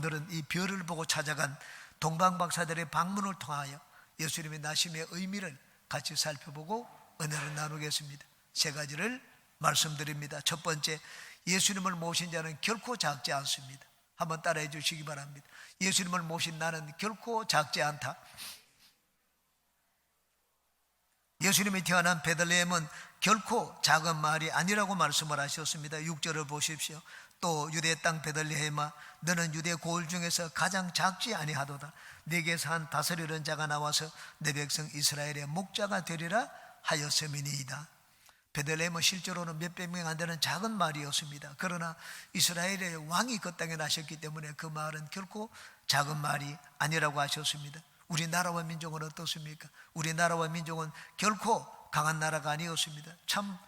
오늘은 이 별을 보고 찾아간 동방박사들의 방문을 통하여 예수님의 나심의 의미를 같이 살펴보고 은혜를 나누겠습니다. 세 가지를 말씀드립니다. 첫 번째, 예수님을 모신 자는 결코 작지 않습니다. 한번 따라해 주시기 바랍니다. 예수님을 모신 나는 결코 작지 않다. 예수님이 태어난 베들레헴은 결코 작은 마을이 아니라고 말씀을 하셨습니다. 6절을 보십시오. 또 유대 땅 베들레헴아, 너는 유대 고을 중에서 가장 작지 아니하도다. 네게서 한 다스리는 자가 나와서 내 백성 이스라엘의 목자가 되리라 하였음이니이다. 베들레헴은 실제로는 몇백 명 안 되는 작은 마을이었습니다. 그러나 이스라엘의 왕이 그 땅에 나셨기 때문에 그 마을은 결코 작은 마을이 아니라고 하셨습니다. 우리나라와 민족은 어떻습니까? 우리나라와 민족은 결코 강한 나라가 아니었습니다. 참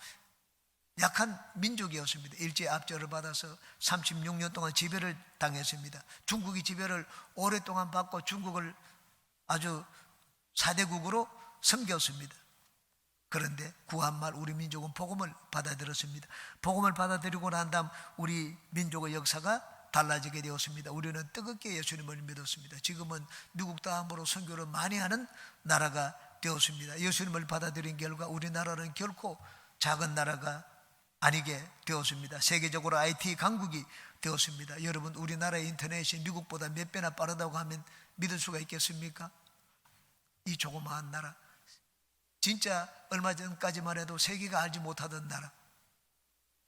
약한 민족이었습니다. 일제 압제를 받아서 36년 동안 지배를 당했습니다. 중국이 지배를 오랫동안 받고 중국을 아주 4대국으로 섬겼습니다. 그런데 구한말 우리 민족은 복음을 받아들였습니다. 복음을 받아들이고 난 다음 우리 민족의 역사가 달라지게 되었습니다. 우리는 뜨겁게 예수님을 믿었습니다. 지금은 미국 다음으로 선교를 많이 하는 나라가 되었습니다. 예수님을 받아들인 결과 우리나라는 결코 작은 나라가 아니게 되었습니다. 세계적으로 IT 강국이 되었습니다. 여러분, 우리나라의 인터넷이 미국보다 몇 배나 빠르다고 하면 믿을 수가 있겠습니까? 이 조그마한 나라, 진짜 얼마 전까지만 해도 세계가 알지 못하던 나라,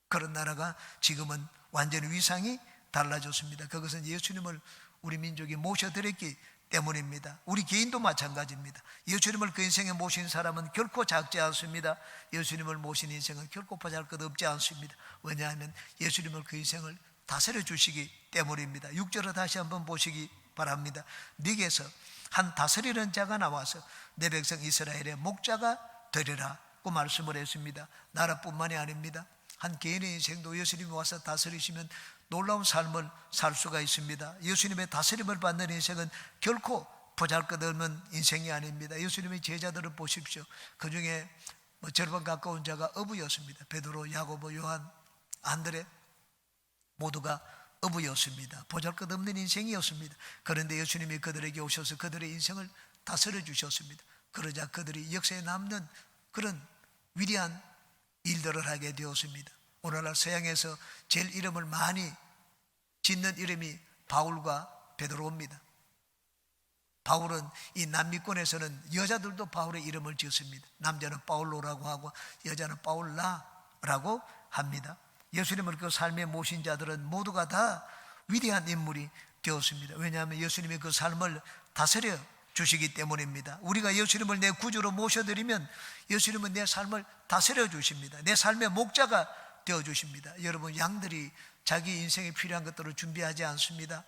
그런 나라가 지금은 완전히 위상이 달라졌습니다. 그것은 예수님을 우리 민족이 모셔드렸기 때문입니다. 우리 개인도 마찬가지입니다. 예수님을 그 인생에 모신 사람은 결코 작지 않습니다. 예수님을 모신 인생은 결코 보잘것없지 않습니다. 왜냐하면 예수님을 그 인생을 다스려 주시기 때문입니다. 6절을 다시 한번 보시기 바랍니다. 네게서 한 다스리는 자가 나와서 내 백성 이스라엘의 목자가 되리라고 말씀을 했습니다. 나라뿐만이 아닙니다. 한 개인의 인생도 예수님이 와서 다스리시면 놀라운 삶을 살 수가 있습니다. 예수님의 다스림을 받는 인생은 결코 보잘것없는 인생이 아닙니다. 예수님의 제자들을 보십시오. 그 중에 절반 가까운 자가 어부였습니다. 베드로, 야고보, 요한, 안드레 모두가 어부였습니다. 보잘것없는 인생이었습니다. 그런데 예수님이 그들에게 오셔서 그들의 인생을 다스려 주셨습니다. 그러자 그들이 역사에 남는 그런 위대한 일들을 하게 되었습니다. 오늘날 서양에서 제일 이름을 많이 짓는 이름이 바울과 베드로입니다. 바울은 이 남미권에서는 여자들도 바울의 이름을 짓습니다. 남자는 바울로라고 하고 여자는 바울라라고 합니다. 예수님을 그 삶에 모신 자들은 모두가 다 위대한 인물이 되었습니다. 왜냐하면 예수님이 그 삶을 다스려 주시기 때문입니다. 우리가 예수님을 내 구주로 모셔드리면 예수님은 내 삶을 다스려 주십니다. 내 삶의 목자가 되어 주십니다. 여러분, 양들이 자기 인생에 필요한 것들을 준비하지 않습니다.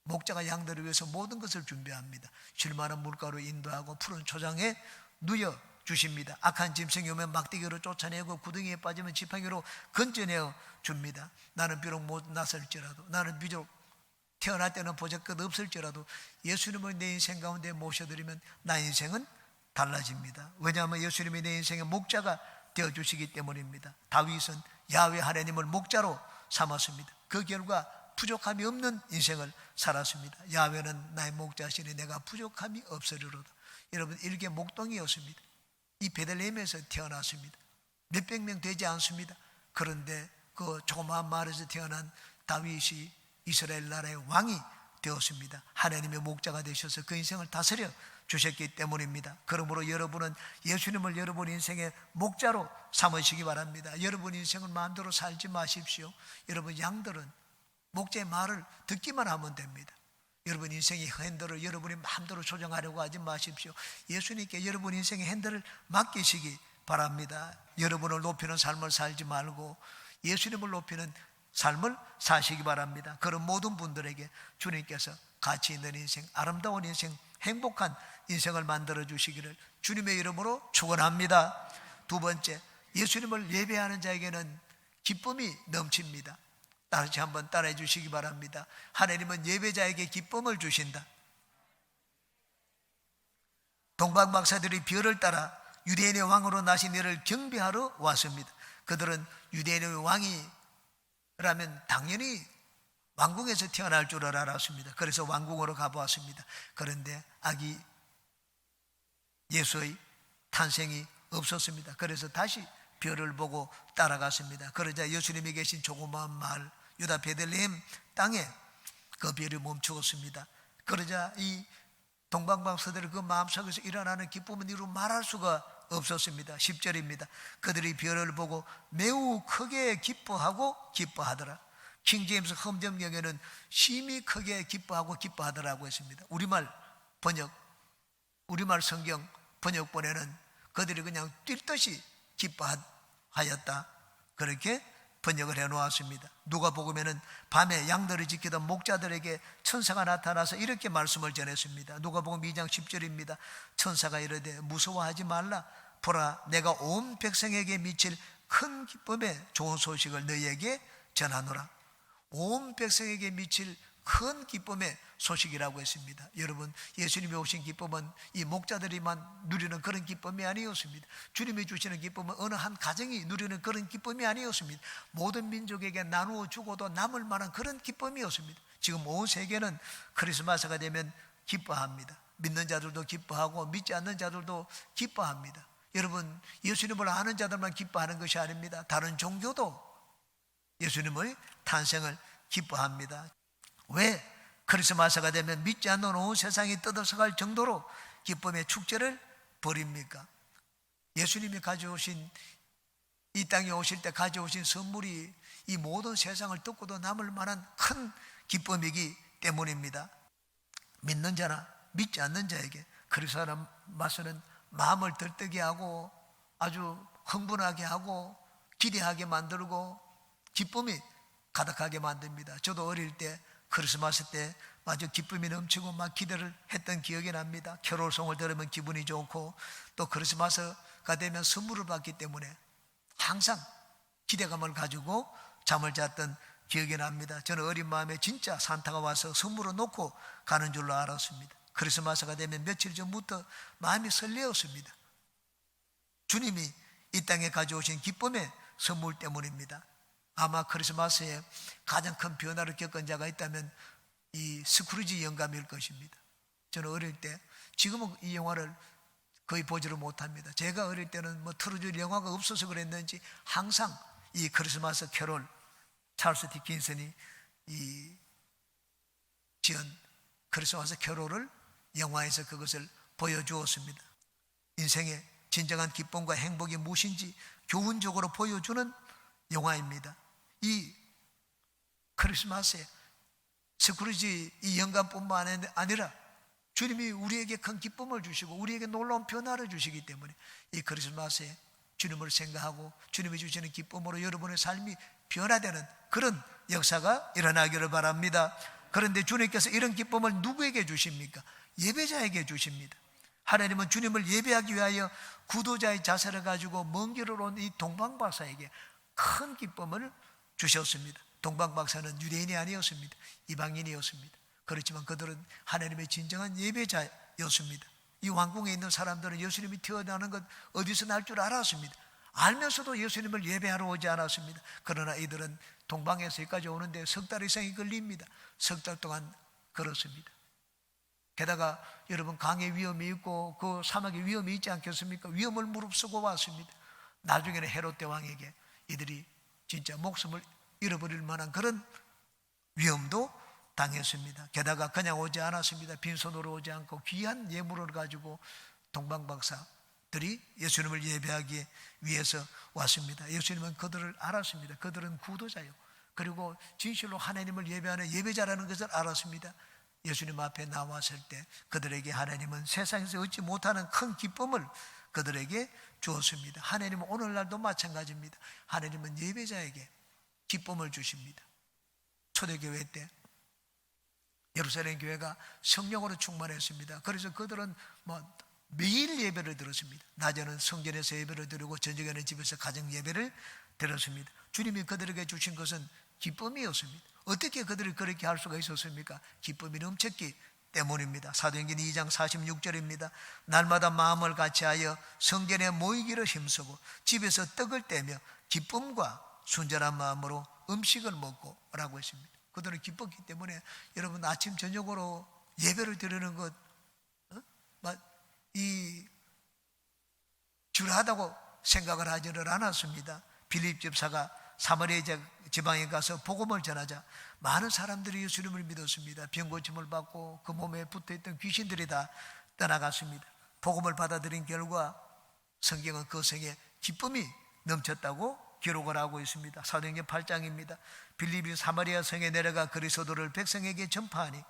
목자가 양들을 위해서 모든 것을 준비합니다. 쉴만한 물가로 인도하고 푸른 초장에 누여 주십니다. 악한 짐승이 오면 막대기로 쫓아내고 구덩이에 빠지면 지팡이로 건져내어 줍니다. 나는 비록 못 났을지라도, 나는 비록 태어날 때는 보잘것 없을지라도 예수님을 내 인생 가운데 모셔드리면 나 인생은 달라집니다. 왜냐하면 예수님이 내 인생의 목자가 되어주시기 때문입니다. 다윗은 야훼 하나님을 목자로 삼았습니다. 그 결과 부족함이 없는 인생을 살았습니다. 야훼는 나의 목자시니 내가 부족함이 없으리로다. 여러분, 일개 목동이었습니다. 이 베들레헴에서 태어났습니다. 몇백 명 되지 않습니다. 그런데 그 조그마한 마을에서 태어난 다윗이 이스라엘 나라의 왕이 되었습니다. 하나님의 목자가 되셔서 그 인생을 다스려 주셨기 때문입니다. 그러므로 여러분은 예수님을 여러분 인생의 목자로 삼으시기 바랍니다. 여러분 인생을 마음대로 살지 마십시오. 여러분, 양들은 목자의 말을 듣기만 하면 됩니다. 여러분 인생의 핸들을 여러분이 마음대로 조정하려고 하지 마십시오. 예수님께 여러분 인생의 핸들을 맡기시기 바랍니다. 여러분을 높이는 삶을 살지 말고 예수님을 높이는 삶을 사시기 바랍니다. 그런 모든 분들에게 주님께서 가치 있는 인생, 아름다운 인생, 행복한 인생을 만들어 주시기를 주님의 이름으로 축원합니다. 두 번째, 예수님을 예배하는 자에게는 기쁨이 넘칩니다. 다시 한번 따라해 주시기 바랍니다. 하나님은 예배자에게 기쁨을 주신다. 동방박사들이 별을 따라 유대인의 왕으로 나신 이를 경배하러 왔습니다. 그들은 유대인의 왕이라면 당연히 왕궁에서 태어날 줄을 알았습니다. 그래서 왕궁으로 가보았습니다. 그런데 아기 예수의 탄생이 없었습니다. 그래서 다시 별을 보고 따라갔습니다. 그러자 예수님이 계신 조그마한 마을 유다 베들레헴 땅에 그 별이 멈추었습니다. 그러자 이 동방박사들의 그 마음속에서 일어나는 기쁨은 이루 말할 수가 없었습니다. 10절입니다. 그들이 별을 보고 매우 크게 기뻐하더라. 킹제임스 험정경에는 심히 크게 기뻐하더라고 했습니다. 우리말 성경 번역본에는 그들이 그냥 뛸 듯이 기뻐하였다, 그렇게 번역을 해놓았습니다. 누가복음에는 밤에 양들을 지키던 목자들에게 천사가 나타나서 이렇게 말씀을 전했습니다. 누가복음 2장 10절입니다. 천사가 이르되 무서워하지 말라. 보라, 내가 온 백성에게 미칠 큰 기쁨의 좋은 소식을 너희에게 전하노라. 온 백성에게 미칠 큰 기쁨의 소식이라고 했습니다. 여러분, 예수님이 오신 기쁨은 이 목자들이만 누리는 그런 기쁨이 아니었습니다. 주님이 주시는 기쁨은 어느 한 가정이 누리는 그런 기쁨이 아니었습니다. 모든 민족에게 나누어 주고도 남을 만한 그런 기쁨이었습니다. 지금 온 세계는 크리스마스가 되면 기뻐합니다. 믿는 자들도 기뻐하고 믿지 않는 자들도 기뻐합니다. 여러분, 예수님을 아는 자들만 기뻐하는 것이 아닙니다. 다른 종교도 예수님의 탄생을 기뻐합니다. 왜 크리스마스가 되면 믿지 않는 온 세상이 떠들썩할 정도로 기쁨의 축제를 벌입니까? 예수님이 가져오신, 이 땅에 오실 때 가져오신 선물이 이 모든 세상을 뜯고도 남을 만한 큰 기쁨이기 때문입니다. 믿는 자나 믿지 않는 자에게 크리스마스는 마음을 들뜨게 하고 아주 흥분하게 하고 기대하게 만들고 기쁨이 가득하게 만듭니다. 저도 어릴 때 크리스마스 때 아주 기쁨이 넘치고 막 기대를 했던 기억이 납니다. 캐롤송을 들으면 기분이 좋고 또 크리스마스가 되면 선물을 받기 때문에 항상 기대감을 가지고 잠을 잤던 기억이 납니다. 저는 어린 마음에 진짜 산타가 와서 선물을 놓고 가는 줄로 알았습니다. 크리스마스가 되면 며칠 전부터 마음이 설레었습니다. 주님이 이 땅에 가져오신 기쁨의 선물 때문입니다. 아마 크리스마스에 가장 큰 변화를 겪은 자가 있다면 이 스크루지 영감일 것입니다. 저는 어릴 때, 지금은 이 영화를 거의 보지를 못합니다. 제가 어릴 때는 뭐 틀어줄 영화가 없어서 그랬는지 항상 이 크리스마스 캐롤, 찰스 디킨슨이 이 지은 크리스마스 캐롤을 영화에서 그것을 보여주었습니다. 인생의 진정한 기쁨과 행복이 무엇인지 교훈적으로 보여주는 영화입니다. 이 크리스마스에 스크루지 이 영감뿐만 아니라 주님이 우리에게 큰 기쁨을 주시고 우리에게 놀라운 변화를 주시기 때문에 이 크리스마스에 주님을 생각하고 주님이 주시는 기쁨으로 여러분의 삶이 변화되는 그런 역사가 일어나기를 바랍니다. 그런데 주님께서 이런 기쁨을 누구에게 주십니까? 예배자에게 주십니다. 하나님은 주님을 예배하기 위하여 구도자의 자세를 가지고 먼 길을 온 이 동방박사에게 큰 기쁨을 주셨습니다. 동방박사는 유대인이 아니었습니다. 이방인이었습니다. 그렇지만 그들은 하나님의 진정한 예배자였습니다. 이 왕궁에 있는 사람들은 예수님이 태어나는 것 어디서 날 줄 알았습니다. 알면서도 예수님을 예배하러 오지 않았습니다. 그러나 이들은 동방에서 여기까지 오는데 석 달 이상이 걸립니다. 석 달 동안 걸었습니다. 게다가 여러분, 강의 위험이 있고 그 사막의 위험이 있지 않겠습니까? 위험을 무릅쓰고 왔습니다. 나중에는 헤롯 대왕에게 이들이 진짜 목숨을 잃어버릴 만한 그런 위험도 당했습니다. 게다가 그냥 오지 않았습니다. 빈손으로 오지 않고 귀한 예물을 가지고 동방박사들이 예수님을 예배하기 위해서 왔습니다. 예수님은 그들을 알았습니다. 그들은 구도자요, 그리고 진실로 하나님을 예배하는 예배자라는 것을 알았습니다. 예수님 앞에 나왔을 때 그들에게 하나님은 세상에서 얻지 못하는 큰 기쁨을 그들에게 주었습니다. 하나님은 오늘날도 마찬가지입니다. 하나님은 예배자에게 기쁨을 주십니다. 초대교회 때 예루살렘 교회가 성령으로 충만했습니다. 그래서 그들은 매일 예배를 드렸습니다. 낮에는 성전에서 예배를 드리고 저녁에는 집에서 가정 예배를 드렸습니다. 주님이 그들에게 주신 것은 기쁨이었습니다. 어떻게 그들이 그렇게 할 수가 있었습니까? 기쁨이 넘쳤기 때문입니다. 사도행전 2장 46절입니다. 날마다 마음을 같이하여 성전에 모이기를 힘쓰고 집에서 떡을 떼며 기쁨과 순전한 마음으로 음식을 먹고 라고 했습니다. 그들은 기뻤기 때문에 여러분 아침 저녁으로 예배를 드리는 것 이 주하다고 생각을 하지를 않았습니다. 빌립 집사가 사마리아 지방에 가서 복음을 전하자 많은 사람들이 예수님을 믿었습니다. 병고침을 받고 그 몸에 붙어있던 귀신들이 다 떠나갔습니다. 복음을 받아들인 결과 성경은 그 성에 기쁨이 넘쳤다고 기록을 하고 있습니다. 사도행전 8장입니다. 빌립이 사마리아 성에 내려가 그리스도를 백성에게 전파하니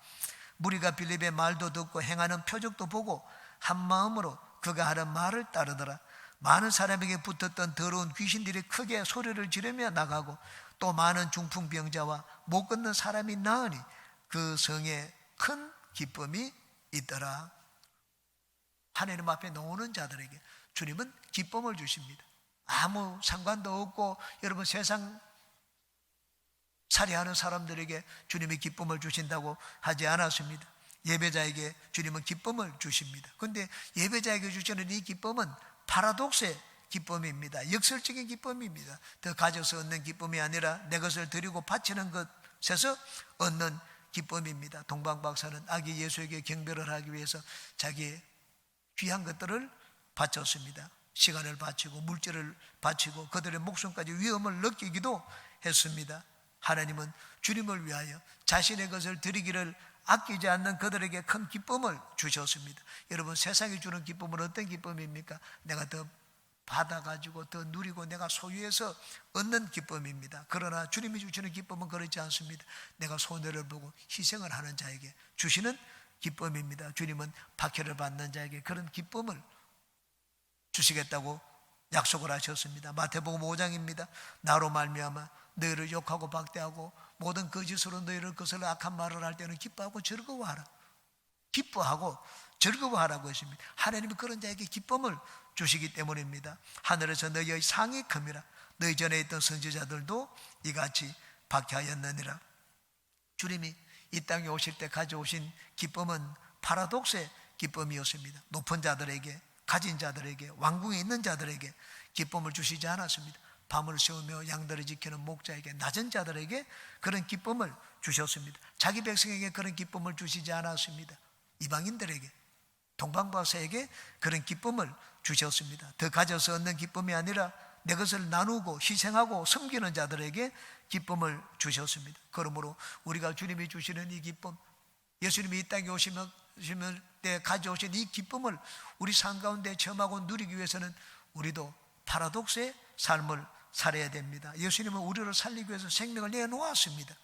무리가 빌립의 말도 듣고 행하는 표적도 보고 한 마음으로 그가 하는 말을 따르더라. 많은 사람에게 붙었던 더러운 귀신들이 크게 소리를 지르며 나가고 또 많은 중풍병자와 못 걷는 사람이 나으니 그 성에 큰 기쁨이 있더라. 하나님 앞에 나오는 자들에게 주님은 기쁨을 주십니다. 아무 상관도 없고 여러분 세상 살이하는 사람들에게 주님이 기쁨을 주신다고 하지 않았습니다. 예배자에게 주님은 기쁨을 주십니다. 그런데 예배자에게 주시는 이 기쁨은 파라독스의 기쁨입니다. 역설적인 기쁨입니다. 더 가져서 얻는 기쁨이 아니라 내 것을 드리고 바치는 것에서 얻는 기쁨입니다. 동방박사는 아기 예수에게 경배를 하기 위해서 자기의 귀한 것들을 바쳤습니다. 시간을 바치고 물질을 바치고 그들의 목숨까지 위험을 느끼기도 했습니다. 하나님은 주님을 위하여 자신의 것을 드리기를 아끼지 않는 그들에게 큰 기쁨을 주셨습니다. 여러분 세상이 주는 기쁨은 어떤 기쁨입니까? 내가 더 받아가지고 더 누리고 내가 소유해서 얻는 기쁨입니다. 그러나 주님이 주시는 기쁨은 그렇지 않습니다. 내가 손해를 보고 희생을 하는 자에게 주시는 기쁨입니다. 주님은 박해를 받는 자에게 그런 기쁨을 주시겠다고 약속을 하셨습니다. 마태복음 5장입니다. 나로 말미암아 너희를 욕하고 박대하고 모든 거짓으로 너희를 거슬러 악한 말을 할 때는 기뻐하고 즐거워하라. 기뻐하고 즐거워하라고 했습니다. 하나님이 그런 자에게 기쁨을 주시기 때문입니다. 하늘에서 너희의 상이 큼이라. 너희 전에 있던 선지자들도 이같이 박해하였느니라. 주님이 이 땅에 오실 때 가져오신 기쁨은 파라독스의 기쁨이었습니다. 높은 자들에게, 가진 자들에게, 왕궁에 있는 자들에게 기쁨을 주시지 않았습니다. 밤을 새우며 양들을 지키는 목자에게, 낮은 자들에게 그런 기쁨을 주셨습니다. 자기 백성에게 그런 기쁨을 주시지 않았습니다. 이방인들에게, 동방박사에게 그런 기쁨을 주셨습니다. 더 가져서 얻는 기쁨이 아니라 내 것을 나누고 희생하고 섬기는 자들에게 기쁨을 주셨습니다. 그러므로 우리가 주님이 주시는 이 기쁨, 예수님이 이 땅에 오시면 때 가져오신 이 기쁨을 우리 삶 가운데 체험하고 누리기 위해서는 우리도 파라독스의 삶을 살아야 됩니다. 예수님은 우리를 살리기 위해서 생명을 내놓았습니다.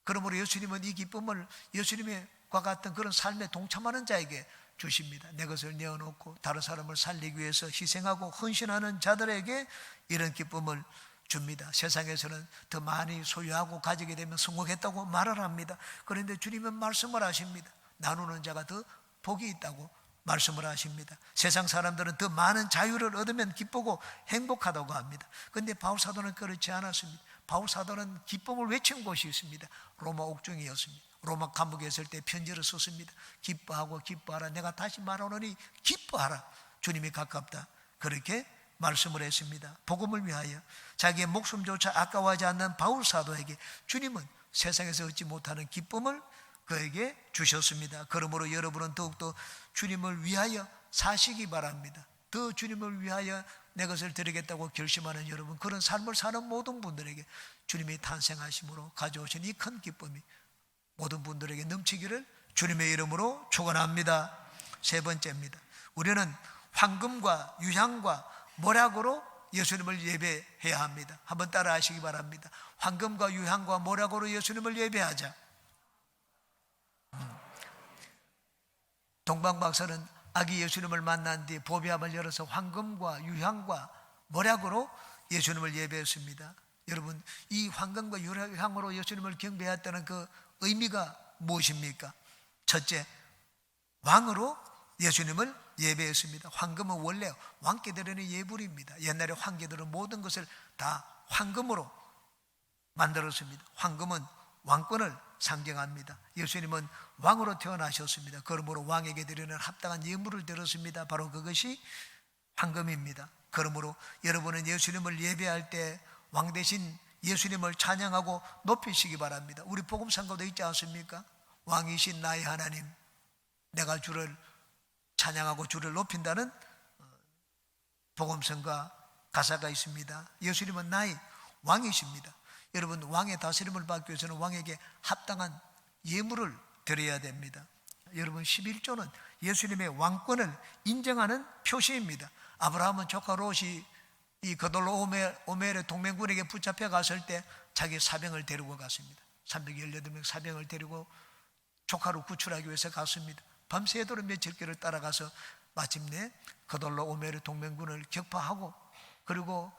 그러므로 예수님은 이 기쁨을 예수님과 같은 그런 삶에 동참하는 자에게 주십니다. 내 것을 내어놓고 다른 사람을 살리기 위해서 희생하고 헌신하는 자들에게 이런 기쁨을 줍니다. 세상에서는 더 많이 소유하고 가지게 되면 성공했다고 말을 합니다. 그런데 주님은 말씀을 하십니다. 나누는 자가 더 복이 있다고 말씀을 하십니다. 세상 사람들은 더 많은 자유를 얻으면 기쁘고 행복하다고 합니다. 그런데 바울사도는 그렇지 않았습니다. 바울사도는 기쁨을 외친 곳이 있습니다. 로마 옥중이었습니다. 로마 감옥에 있을 때 편지를 썼습니다. 기뻐하고 기뻐하라. 내가 다시 말하노니 기뻐하라. 주님이 가깝다. 그렇게 말씀을 했습니다. 복음을 위하여 자기의 목숨조차 아까워하지 않는 바울사도에게 주님은 세상에서 얻지 못하는 기쁨을 그에게 주셨습니다. 그러므로 여러분은 더욱더 주님을 위하여 사시기 바랍니다. 더 주님을 위하여 내 것을 드리겠다고 결심하는 여러분, 그런 삶을 사는 모든 분들에게 주님이 탄생하심으로 가져오신 이 큰 기쁨이 모든 분들에게 넘치기를 주님의 이름으로 축원합니다. 세 번째입니다. 우리는 황금과 유향과 모략으로 예수님을 예배해야 합니다. 한번 따라 하시기 바랍니다. 황금과 유향과 모략으로 예수님을 예배하자. 동방박사는 아기 예수님을 만난 뒤 보배함을 열어서 황금과 유향과 모략으로 예수님을 예배했습니다. 여러분, 이 황금과 유향으로 예수님을 경배했다는 그 의미가 무엇입니까? 첫째, 왕으로 예수님을 예배했습니다. 황금은 원래 왕께 드리는 예물입니다. 옛날에 황제들은 모든 것을 다 황금으로 만들었습니다. 황금은 왕권을 상징합니다. 예수님은 왕으로 태어나셨습니다. 그러므로 왕에게 드리는 합당한 예물을 드렸습니다. 바로 그것이 황금입니다. 그러므로 여러분은 예수님을 예배할 때 왕 대신 예수님을 찬양하고 높이시기 바랍니다. 우리 복음상가도 있지 않습니까? 왕이신 나의 하나님, 내가 주를 찬양하고 주를 높인다는 복음성가 가사가 있습니다. 예수님은 나의 왕이십니다. 여러분, 왕의 다스림을 받기 위해서는 왕에게 합당한 예물을 드려야 됩니다. 여러분, 11조는 예수님의 왕권을 인정하는 표시입니다. 아브라함은 조카 롯이 이 그돌로 오멜의 동맹군에게 붙잡혀 갔을 때 자기 사병을 데리고 갔습니다. 318명 사병을 데리고 조카를 구출하기 위해서 갔습니다. 밤새도록 며칠 길을 따라가서 마침내 그돌로 오멜의 동맹군을 격파하고, 그리고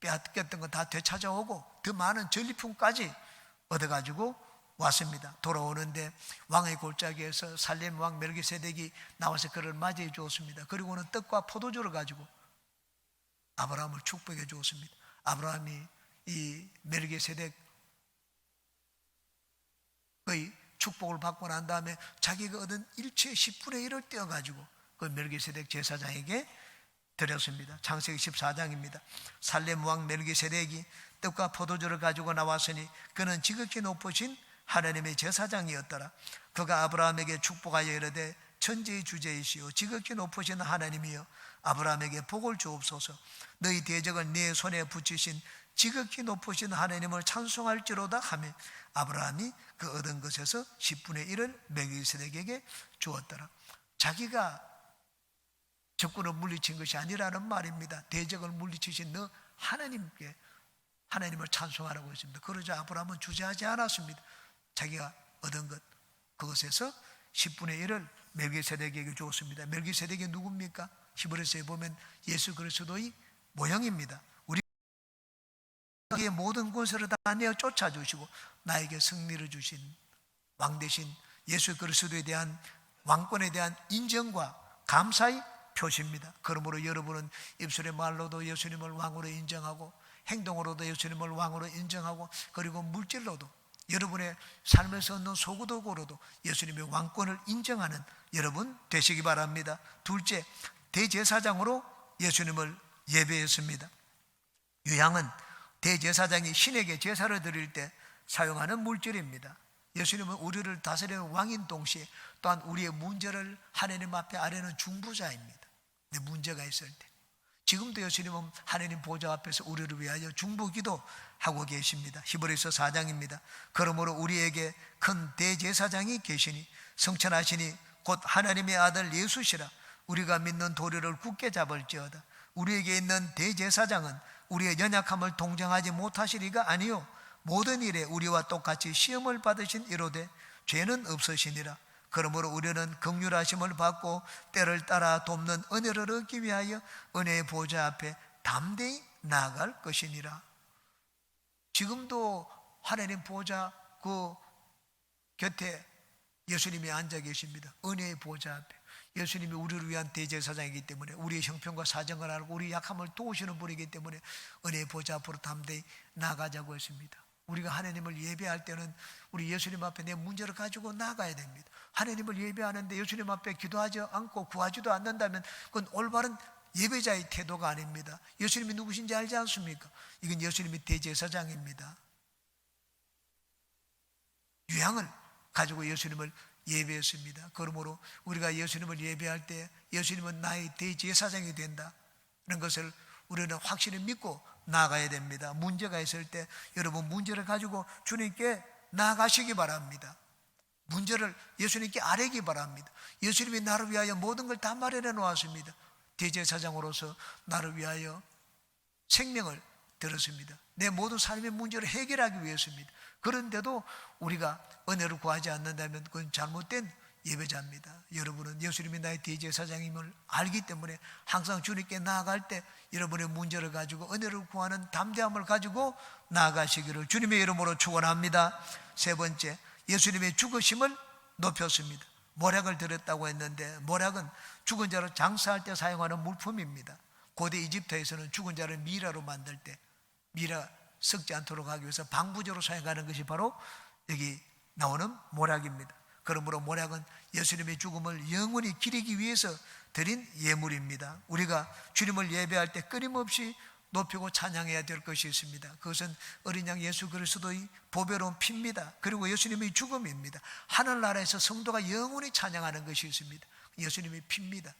빼앗겼던 건 다 되찾아오고 더 많은 전리품까지 얻어가지고 왔습니다. 돌아오는데 왕의 골짜기에서 살렘 왕 멜기세덱이 나와서 그를 맞이해 주었습니다. 그리고는 떡과 포도주를 가지고 아브라함을 축복해 주었습니다. 아브라함이 이 멜기세덱의 축복을 받고 난 다음에 자기가 얻은 일체의 10분의 1을 떼어가지고 그 멜기세덱 제사장에게 드렸습니다. 창세기 14장입니다. 살렘 왕 멜기세덱이 떡과 포도주를 가지고 나왔으니 그는 지극히 높으신 하나님의 제사장이었더라. 그가 아브라함에게 축복하여 이르되 천지의 주제이시오 지극히 높으신 하나님이여 아브라함에게 복을 주옵소서. 너희 대적을 네 손에 붙이신 지극히 높으신 하나님을 찬송할지로다 하며 아브라함이 그 얻은 것에서 10분의 1을 멜기세덱에게 주었더라. 자기가 적군을 물리친 것이 아니라는 말입니다. 대적을 물리치신 너 하나님께 하나님을 찬송하라고 했습니다. 그러자 아브라함은 주저하지 않았습니다. 자기가 얻은 것 그것에서 10분의 1을 멜기세덱에게 주었습니다. 멜기세덱이 누굽니까? 히브리서에 보면 예수 그리스도의 모형입니다. 우리의 모든 권세를 다 내어 쫓아주시고 나에게 승리를 주신 왕 대신 예수 그리스도에 대한 왕권에 대한 인정과 감사의 표시입니다. 그러므로 여러분은 입술의 말로도 예수님을 왕으로 인정하고 행동으로도 예수님을 왕으로 인정하고 그리고 물질로도 여러분의 삶에서 얻는 소구도구로도 예수님의 왕권을 인정하는 여러분 되시기 바랍니다. 둘째, 대제사장으로 예수님을 예배했습니다. 유향은 대제사장이 신에게 제사를 드릴 때 사용하는 물질입니다. 예수님은 우리를 다스리는 왕인 동시에 또한 우리의 문제를 하나님 앞에 아뢰는 중보자입니다. 내 문제가 있을 때 지금도 예수님은 하나님 보좌 앞에서 우리를 위하여 중보기도 하고 계십니다. 히브리서 4장입니다. 그러므로 우리에게 큰 대제사장이 계시니 성천하시니 곧 하나님의 아들 예수시라. 우리가 믿는 도리를 굳게 잡을지어다. 우리에게 있는 대제사장은 우리의 연약함을 동정하지 못하시리가 아니요 모든 일에 우리와 똑같이 시험을 받으신 이로되 죄는 없으시니라. 그러므로 우리는 긍휼하심을 받고 때를 따라 돕는 은혜를 얻기 위하여 은혜의 보좌 앞에 담대히 나아갈 것이니라. 지금도 하나님 보좌 그 곁에 예수님이 앉아 계십니다. 은혜의 보좌 앞에 예수님이 우리를 위한 대제사장이기 때문에 우리의 형편과 사정을 알고 우리의 약함을 도우시는 분이기 때문에 은혜의 보좌 앞으로 담대히 나아가자고 했습니다. 우리가 하나님을 예배할 때는 우리 예수님 앞에 내 문제를 가지고 나가야 됩니다. 하나님을 예배하는데 예수님 앞에 기도하지 않고 구하지도 않는다면 그건 올바른 예배자의 태도가 아닙니다. 예수님이 누구신지 알지 않습니까? 이건 예수님이 대제사장입니다. 유향을 가지고 예수님을 예배했습니다. 그러므로 우리가 예수님을 예배할 때 예수님은 나의 대제사장이 된다 이런 것을 우리는 확실히 믿고 나아가야 됩니다. 문제가 있을 때 여러분 문제를 가지고 주님께 나아가시기 바랍니다. 문제를 예수님께 아뢰기 바랍니다. 예수님이 나를 위하여 모든 걸 다 마련해 놓았습니다. 대제사장으로서 나를 위하여 생명을 들었습니다. 내 모든 삶의 문제를 해결하기 위해서입니다. 그런데도 우리가 은혜를 구하지 않는다면 그건 잘못된 예배자입니다. 여러분은 예수님이 나의 대제사장임을 알기 때문에 항상 주님께 나아갈 때 여러분의 문제를 가지고 은혜를 구하는 담대함을 가지고 나아가시기를 주님의 이름으로 축원합니다. 세 번째, 예수님의 죽으심을 높였습니다. 모략을 드렸다고 했는데 모략은 죽은 자를 장사할 때 사용하는 물품입니다. 고대 이집트에서는 죽은 자를 미라로 만들 때 미라 썩지 않도록 하기 위해서 방부제로 사용하는 것이 바로 여기 나오는 모략입니다. 그러므로 모략은 예수님의 죽음을 영원히 기리기 위해서 드린 예물입니다. 우리가 주님을 예배할 때 끊임없이 높이고 찬양해야 될 것이 있습니다. 그것은 어린 양 예수 그리스도의 보배로운 피입니다. 그리고 예수님의 죽음입니다. 하늘나라에서 성도가 영원히 찬양하는 것이 있습니다. 예수님의 피입니다.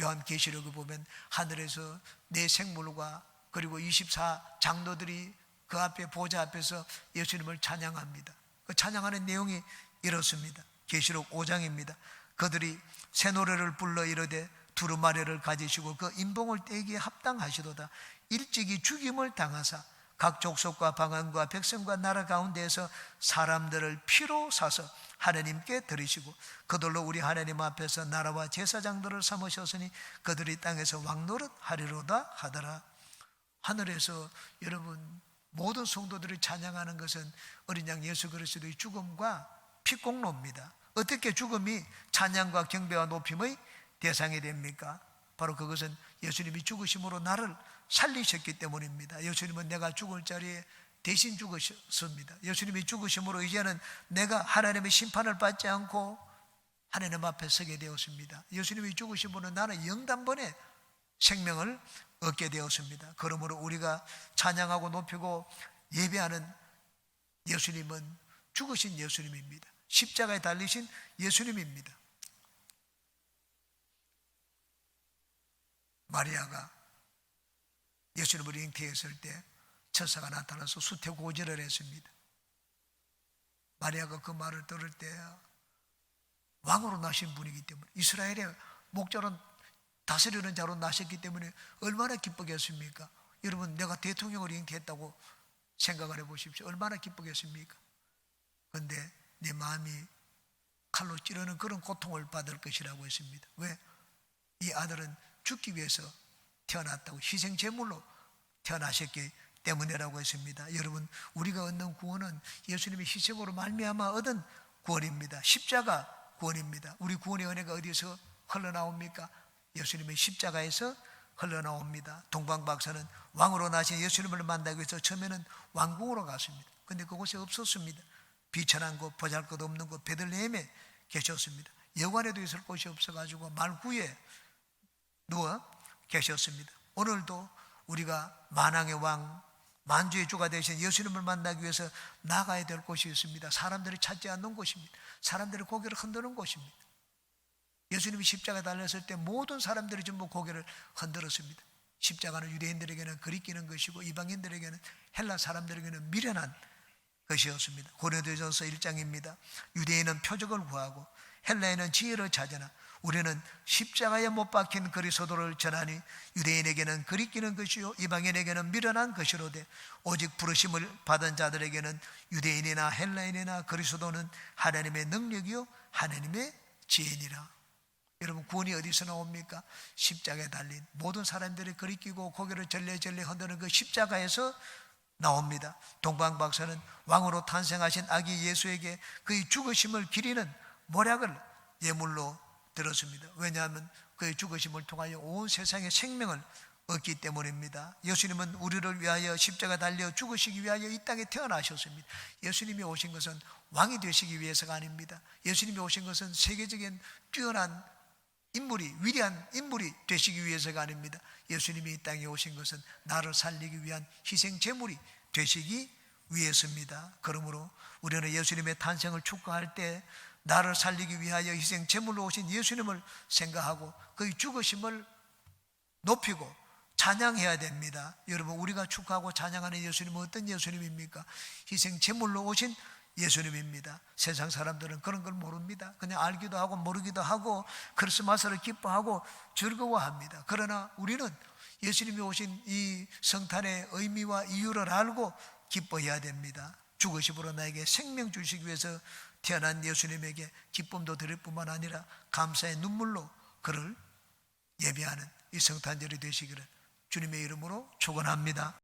요한계시록에 보면 하늘에서 네 생물과 그리고 24 장로들이 그 앞에 보좌 앞에서 예수님을 찬양합니다. 그 찬양하는 내용이 이렇습니다. 계시록 5장입니다. 그들이 새 노래를 불러 이르되 두루마리를 가지시고 그 인봉을 떼기에 합당하시도다. 일찍이 죽임을 당하사 각 족속과 방언과 백성과 나라 가운데에서 사람들을 피로 사서 하나님께 드리시고 그들로 우리 하나님 앞에서 나라와 제사장들을 삼으셨으니 그들이 땅에서 왕노릇 하리로다 하더라. 하늘에서 여러분 모든 성도들이 찬양하는 것은 어린 양 예수 그리스도의 죽음과 피공로입니다. 어떻게 죽음이 찬양과 경배와 높임의 대상이 됩니까? 바로 그것은 예수님이 죽으심으로 나를 살리셨기 때문입니다. 예수님은 내가 죽을 자리에 대신 죽으셨습니다. 예수님이 죽으심으로 이제는 내가 하나님의 심판을 받지 않고 하나님 앞에 서게 되었습니다. 예수님이 죽으심으로 나는 영단번에 생명을 얻게 되었습니다. 그러므로 우리가 찬양하고 높이고 예배하는 예수님은 죽으신 예수님입니다. 십자가에 달리신 예수님입니다. 마리아가 예수님을 잉태했을 때 천사가 나타나서 수태고지를 했습니다. 마리아가 그 말을 들을 때 왕으로 나신 분이기 때문에 이스라엘의 목자로 다스리는 자로 나셨기 때문에 얼마나 기쁘겠습니까? 여러분 내가 대통령을 잉태했다고 생각을 해보십시오. 얼마나 기쁘겠습니까? 그런데 내 마음이 칼로 찌르는 그런 고통을 받을 것이라고 했습니다. 왜? 이 아들은 죽기 위해서 태어났다고 희생제물로 태어나셨기 때문이라고 했습니다. 여러분 우리가 얻는 구원은 예수님의 희생으로 말미암아 얻은 구원입니다. 십자가 구원입니다. 우리 구원의 은혜가 어디서 흘러나옵니까? 예수님의 십자가에서 흘러나옵니다. 동방박사는 왕으로 나신 예수님을 만나기 위해서 처음에는 왕궁으로 갔습니다. 그런데 그곳에 없었습니다. 비천한 곳, 보잘것없는 곳 베들레헴에 계셨습니다. 여관에도 있을 곳이 없어가지고 말구에 누워 계셨습니다. 오늘도 우리가 만왕의 왕, 만주의 주가 되신 예수님을 만나기 위해서 나가야 될 곳이 있습니다. 사람들이 찾지 않는 곳입니다. 사람들이 고개를 흔드는 곳입니다. 예수님이 십자가에 달렸을 때 모든 사람들이 전부 고개를 흔들었습니다. 십자가는 유대인들에게는 그리끼는 것이고 이방인들에게는 헬라 사람들에게는 미련한 것이었습니다. 고린도전서 1장입니다. 유대인은 표적을 구하고 헬라인은 지혜를 찾으나 우리는 십자가에 못 박힌 그리스도를 전하니 유대인에게는 그리끼는 것이요 이방인에게는 미련한 것이로되 오직 부르심을 받은 자들에게는 유대인이나 헬라인이나 그리스도는 하나님의 능력이요 하나님의 지혜니라. 여러분 구원이 어디서 나옵니까? 십자가에 달린 모든 사람들이 그리끼고 고개를 절레절레 흔드는 그 십자가에서 나옵니다. 동방박사는 왕으로 탄생하신 아기 예수에게 그의 죽으심을 기리는 모략을 예물로 들었습니다. 왜냐하면 그의 죽으심을 통하여 온 세상의 생명을 얻기 때문입니다. 예수님은 우리를 위하여 십자가 달려 죽으시기 위하여 이 땅에 태어나셨습니다. 예수님이 오신 것은 왕이 되시기 위해서가 아닙니다. 예수님이 오신 것은 세계적인 뛰어난 인물이, 위대한 인물이 되시기 위해서가 아닙니다. 예수님이 이 땅에 오신 것은 나를 살리기 위한 희생 제물이 되시기 위해서입니다. 그러므로 우리는 예수님의 탄생을 축하할 때 나를 살리기 위하여 희생 제물로 오신 예수님을 생각하고 그의 죽으심을 높이고 찬양해야 됩니다. 여러분 우리가 축하하고 찬양하는 예수님은 어떤 예수님입니까? 희생 제물로 오신 예수님입니다. 세상 사람들은 그런 걸 모릅니다. 그냥 알기도 하고 모르기도 하고 크리스마스를 기뻐하고 즐거워합니다. 그러나 우리는 예수님이 오신 이 성탄의 의미와 이유를 알고 기뻐해야 됩니다. 죽으심으로 나에게 생명 주시기 위해서 태어난 예수님에게 기쁨도 드릴 뿐만 아니라 감사의 눈물로 그를 예배하는 이 성탄절이 되시기를 주님의 이름으로 축원합니다.